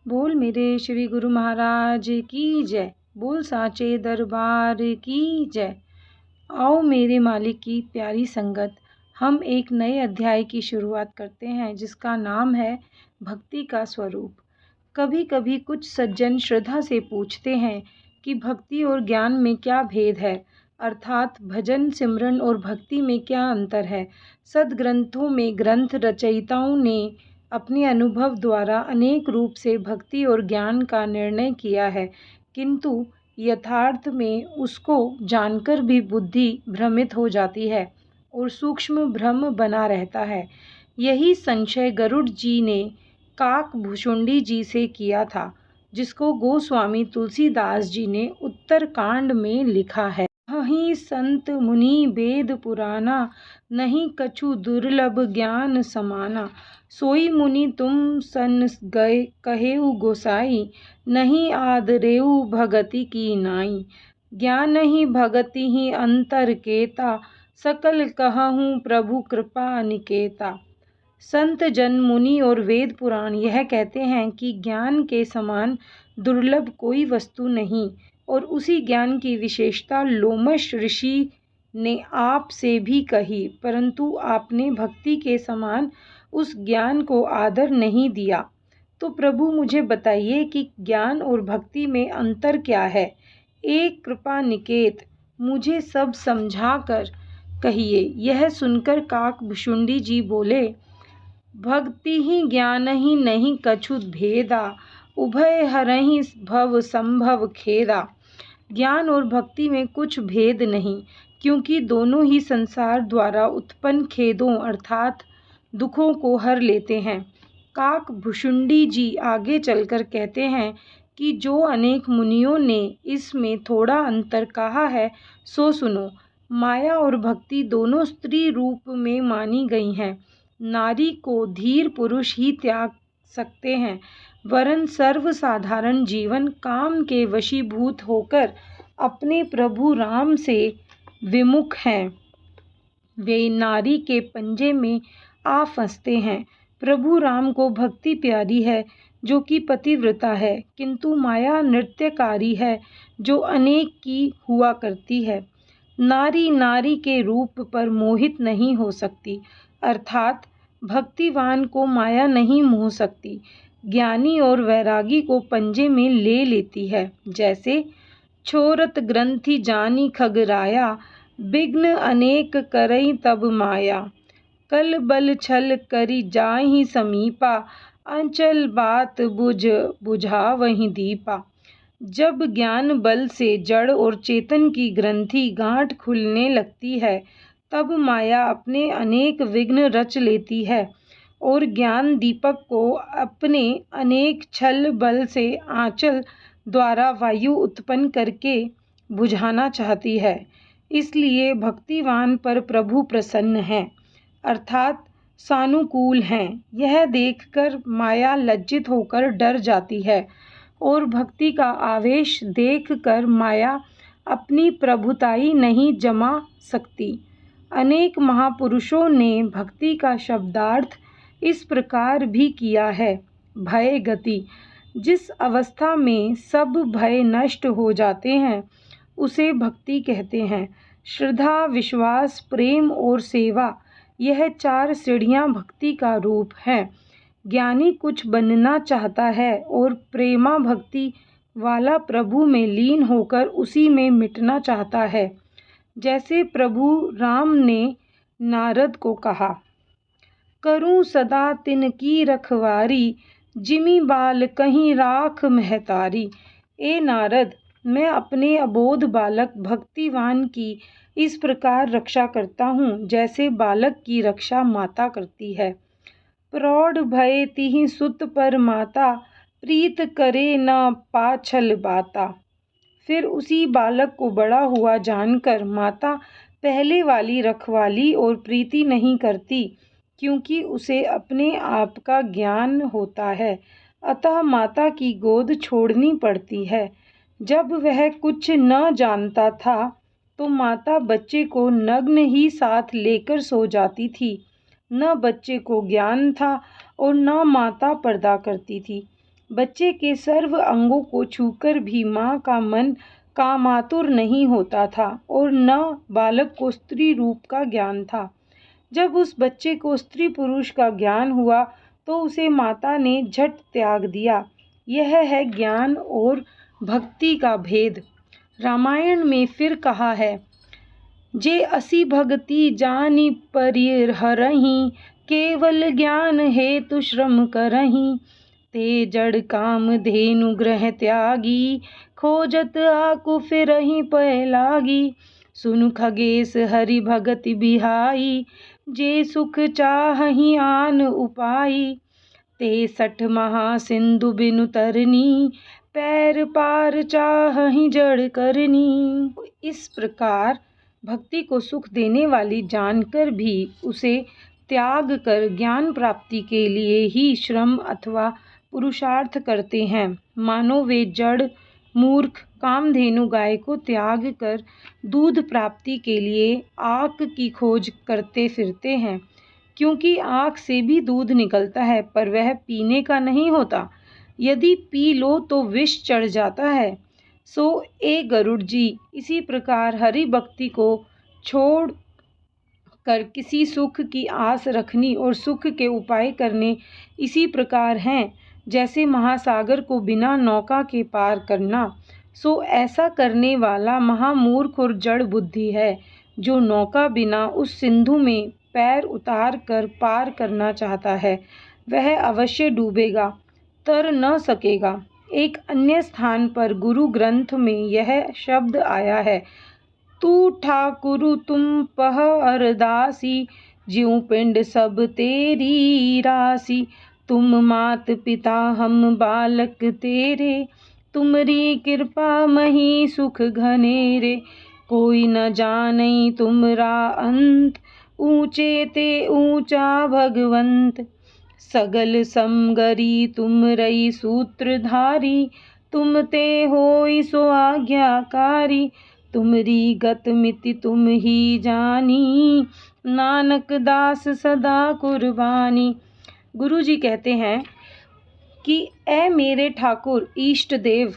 बोल मेरे श्री गुरु महाराज की जय। बोल साचे दरबार की जय। आओ मेरे मालिक की प्यारी संगत, हम एक नए अध्याय की शुरुआत करते हैं जिसका नाम है भक्ति का स्वरूप। कभी कभी कुछ सज्जन श्रद्धा से पूछते हैं कि भक्ति और ज्ञान में क्या भेद है, अर्थात भजन सिमरन और भक्ति में क्या अंतर है। सदग्रंथों में ग्रंथ रचयिताओं ने अपने अनुभव द्वारा अनेक रूप से भक्ति और ज्ञान का निर्णय किया है, किंतु यथार्थ में उसको जानकर भी बुद्धि भ्रमित हो जाती है और सूक्ष्म भ्रम बना रहता है। यही संशय गरुड़ जी ने काक भुषुंडी जी से किया था, जिसको गोस्वामी तुलसीदास जी ने उत्तरकांड में लिखा है। नहीं संत मुनि वेद पुराना, नहीं कछु दुर्लभ ज्ञान समाना। सोई मुनि तुम सन गए कहेउ गोसाई, नहीं आदरेउ भगति की नाई। ज्ञान ही भगति ही अंतर केता, सकल कहूँ प्रभु कृपा निकेता। संत जन मुनि और वेद पुराण यह कहते हैं कि ज्ञान के समान दुर्लभ कोई वस्तु नहीं, और उसी ज्ञान की विशेषता लोमश ऋषि ने आप से भी कही, परंतु आपने भक्ति के समान उस ज्ञान को आदर नहीं दिया। तो प्रभु मुझे बताइए कि ज्ञान और भक्ति में अंतर क्या है। एक कृपा निकेत, मुझे सब समझा कर कहिए। यह सुनकर काक भुषुंडी जी बोले, भक्ति ही ज्ञान ही नहीं कछु भेदा, उभय हरहि भव संभव खेदा। ज्ञान और भक्ति में कुछ भेद नहीं, क्योंकि दोनों ही संसार द्वारा उत्पन्न खेदों अर्थात दुखों को हर लेते हैं। काक भुषुंडी जी आगे चलकर कहते हैं कि जो अनेक मुनियों ने इसमें थोड़ा अंतर कहा है सो सुनो। माया और भक्ति दोनों स्त्री रूप में मानी गई हैं। नारी को धीर पुरुष ही त्याग सकते हैं, वरन सर्वसाधारण जीवन काम के वशीभूत होकर अपने प्रभु राम से विमुख हैं। वे नारी के पंजे में आ फंसते हैं। प्रभु राम को भक्ति प्यारी है जो कि पतिव्रता है, किंतु माया नृत्यकारी है जो अनेक की हुआ करती है। नारी नारी के रूप पर मोहित नहीं हो सकती, अर्थात भक्तिवान को माया नहीं मोह सकती। ज्ञानी और वैरागी को पंजे में ले लेती है। जैसे छोरत ग्रंथि जानी खगराया, विघ्न अनेक करई तब माया। कल बल छल करी जाहि समीपा, अंचल बात बुझा वहीं दीपा। जब ज्ञान बल से जड़ और चेतन की ग्रंथि गांठ खुलने लगती है, तब माया अपने अनेक विघ्न रच लेती है और ज्ञान दीपक को अपने अनेक छल बल से आंचल द्वारा वायु उत्पन्न करके बुझाना चाहती है। इसलिए भक्तिवान पर प्रभु प्रसन्न हैं, अर्थात सानुकूल हैं। यह देखकर माया लज्जित होकर डर जाती है और भक्ति का आवेश देखकर माया अपनी प्रभुताई नहीं जमा सकती। अनेक महापुरुषों ने भक्ति का शब्दार्थ इस प्रकार भी किया है, भय गति। जिस अवस्था में सब भय नष्ट हो जाते हैं उसे भक्ति कहते हैं। श्रद्धा, विश्वास, प्रेम और सेवा, यह 4 सीढ़ियाँ भक्ति का रूप है। ज्ञानी कुछ बनना चाहता है और प्रेमा भक्ति वाला प्रभु में लीन होकर उसी में मिटना चाहता है। जैसे प्रभु राम ने नारद को कहा, करूं सदा तिनकी रखवारी, जिमी बाल कहीं राख महतारी। ए नारद, मैं अपने अबोध बालक भक्तिवान की इस प्रकार रक्षा करता हूँ जैसे बालक की रक्षा माता करती है। प्रौढ़ भय तिहि सुत पर माता, प्रीत करे न पाछल बाता। फिर उसी बालक को बड़ा हुआ जानकर माता पहले वाली रखवाली और प्रीति नहीं करती, क्योंकि उसे अपने आप का ज्ञान होता है, अतः माता की गोद छोड़नी पड़ती है। जब वह कुछ न जानता था तो माता बच्चे को नग्न ही साथ लेकर सो जाती थी। न बच्चे को ज्ञान था और न माता पर्दा करती थी। बच्चे के सर्व अंगों को छूकर भी माँ का मन कामातुर नहीं होता था और न बालक को स्त्री रूप का ज्ञान था। जब उस बच्चे को स्त्री पुरुष का ज्ञान हुआ तो उसे माता ने झट त्याग दिया। यह है ज्ञान और भक्ति का भेद। रामायण में फिर कहा है, जे असी भक्ति जानी परिहरहि, केवल ज्ञान हेतु श्रम करहि। ते जड़ काम धेनु ग्रह त्यागी, खोजत आकु फिरहि पय लागी। सुनु खगेश हरि भगति बिहाई, जे सुख चाहहि आन उपाई। ते सठ महा सिंधु बिनु तरनी, पैर पार चाहहि जड़ करनी। इस प्रकार भक्ति को सुख देने वाली जानकर भी उसे त्याग कर ज्ञान प्राप्ति के लिए ही श्रम अथवा पुरुषार्थ करते हैं। मानो वे जड़ मूर्ख कामधेनु गाय को त्याग कर दूध प्राप्ति के लिए आक की खोज करते फिरते हैं, क्योंकि आक से भी दूध निकलता है पर वह पीने का नहीं होता। यदि पी लो तो विष चढ़ जाता है। सो ए गरुड़ जी, इसी प्रकार हरि भक्ति को छोड़ कर किसी सुख की आस रखनी और सुख के उपाय करने इसी प्रकार हैं जैसे महासागर को बिना नौका के पार करना। सो ऐसा करने वाला महामूर्ख और जड़ बुद्धि है, जो नौका बिना उस सिंधु में पैर उतार कर पार करना चाहता है, वह अवश्य डूबेगा, तर न सकेगा। एक अन्य स्थान पर गुरु ग्रंथ में यह शब्द आया है, तू ठाकुरु तुम पह अरदासी, ज्यों पिंड सब तेरी राशि। तुम मात पिता हम बालक तेरे, तुमरी कृपा मही सुख घनेरे। कोई न जानई तुमरा अंत, ऊंचे ते ऊंचा भगवंत। सगल समगरी तुम रई सूत्रधारी, तुम ते होई सो आज्ञाकारी। तुमरी गत मिति तुम ही जानी, नानक दास सदा कुर्बानी। गुरु जी कहते हैं कि ऐ मेरे ठाकुर इष्ट देव,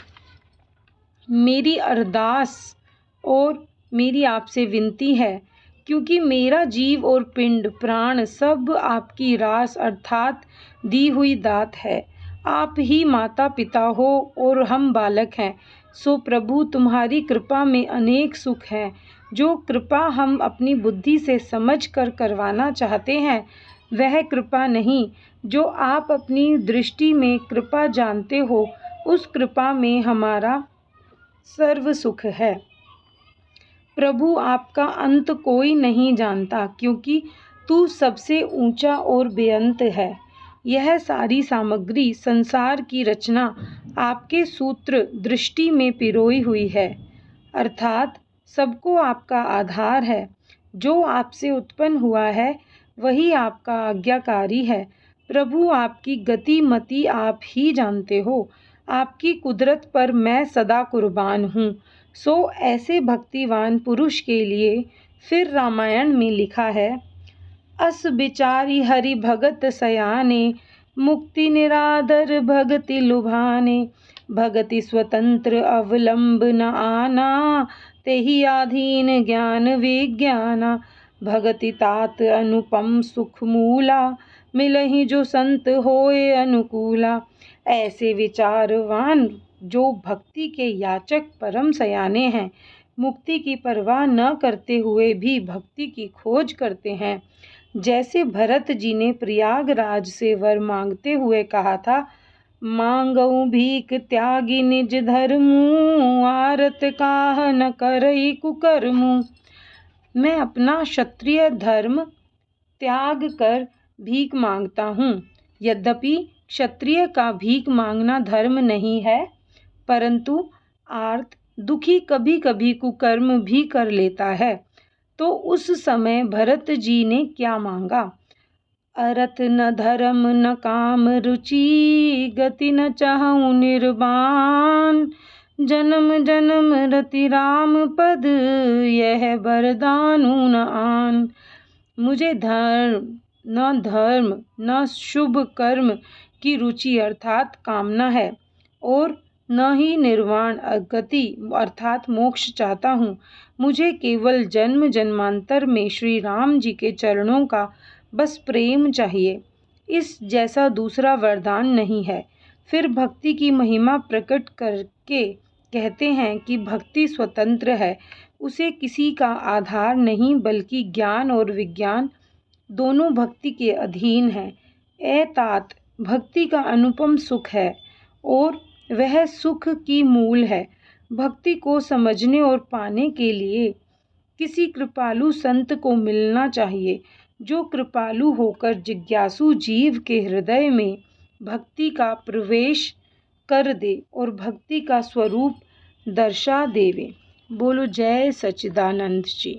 मेरी अरदास और मेरी आपसे विनती है, क्योंकि मेरा जीव और पिंड प्राण सब आपकी रास अर्थात दी हुई दात है। आप ही माता पिता हो और हम बालक हैं। सो प्रभु तुम्हारी कृपा में अनेक सुख हैं। जो कृपा हम अपनी बुद्धि से समझ कर करवाना चाहते हैं, वह कृपा नहीं। जो आप अपनी दृष्टि में कृपा जानते हो, उस कृपा में हमारा सर्व सुख है। प्रभु आपका अंत कोई नहीं जानता, क्योंकि तू सबसे ऊंचा और बेअंत है। यह सारी सामग्री संसार की रचना आपके सूत्र दृष्टि में पिरोई हुई है, अर्थात सबको आपका आधार है। जो आपसे उत्पन्न हुआ है वही आपका आज्ञाकारी है। प्रभु आपकी गति मति आप ही जानते हो। आपकी कुदरत पर मैं सदा कुर्बान हूँ। सो ऐसे भक्तिवान पुरुष के लिए फिर रामायण में लिखा है, अस बिचारी हरि भगत सयाने, मुक्ति निरादर भगति लुभाने। भगति स्वतंत्र अवलंब न आना, तेहि आधीन ज्ञान विज्ञाना। भगति तात अनुपम सुख मूला, मिलहि जो संत होए अनुकूला। ऐसे विचारवान जो भक्ति के याचक परम सयाने हैं, मुक्ति की परवाह न करते हुए भी भक्ति की खोज करते हैं। जैसे भरत जी ने प्रयागराज से वर मांगते हुए कहा था, मांगऊ भीख त्यागी निज धर्मु, आरत काह न करई कुकर्मु। मैं अपना क्षत्रिय धर्म त्याग कर भीख मांगता हूँ। यद्यपि क्षत्रिय का भीख मांगना धर्म नहीं है, परंतु आर्त दुखी कभी कभी कुकर्म भी कर लेता है। तो उस समय भरत जी ने क्या मांगा, अरथ न धर्म न काम रुचि, गति न चाहूं निर्वाण। जन्म जन्म रति राम पद, यह वरदानु न आन। मुझे धर्म न शुभ कर्म की रुचि अर्थात कामना है और न ही निर्वाण गति अर्थात मोक्ष चाहता हूँ। मुझे केवल जन्म जन्मांतर में श्री राम जी के चरणों का बस प्रेम चाहिए। इस जैसा दूसरा वरदान नहीं है। फिर भक्ति की महिमा प्रकट करके कहते हैं कि भक्ति स्वतंत्र है, उसे किसी का आधार नहीं बल्कि ज्ञान और विज्ञान दोनों भक्ति के अधीन हैं। ए तात, भक्ति का अनुपम सुख है और वह सुख की मूल है। भक्ति को समझने और पाने के लिए किसी कृपालु संत को मिलना चाहिए, जो कृपालु होकर जिज्ञासु जीव के हृदय में भक्ति का प्रवेश कर दे और भक्ति का स्वरूप दर्शा देवे। बोलो जय सच्चिदानंद जी।